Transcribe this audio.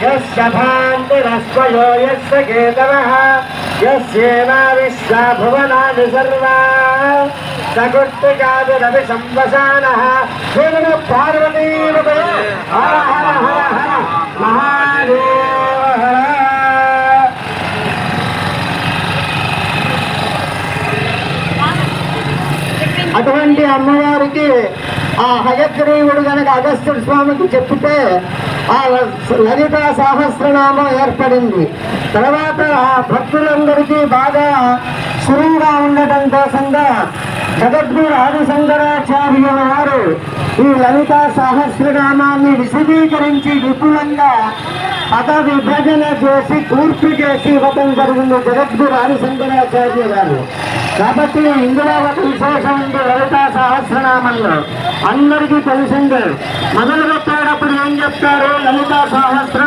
यस्य भान्तिरस्वयो यस्य केतवः यस्येना विश्वा भुवनानि सर्वा सकुट्टिकाभिरपि संवसानः पार्वतीपते हर हर हर हर महादेव हर। అటువంటి అమ్మవారికి ఆ హయగ్రీవుడు గనక అగస్త్యుడి స్వామికి చెప్తే ఆ లలితా సహస్రనామం ఏర్పడింది. తర్వాత ఆ భక్తులందరికీ బాగా సులువుగా ఉండటం కోసంగా జగద్గురు ఆదిశంకరాచార్యుల వారు ఈ లలితా సహస్రనామాన్ని విశదీకరించి విపులంగా పద విభజన చేసి పూర్తి చేసి ఇవ్వటం జరిగింది జగద్గురు ఆదిశంకరాచార్య గారు. కాబట్టి ఇందులో ఒక విశేషం ఉంది లలితా సహస్రనామంలో. అందరికీ తెలిసిందే మొదలు పెట్టేటప్పుడు ఏం చెప్తారు? లలితా సహస్ర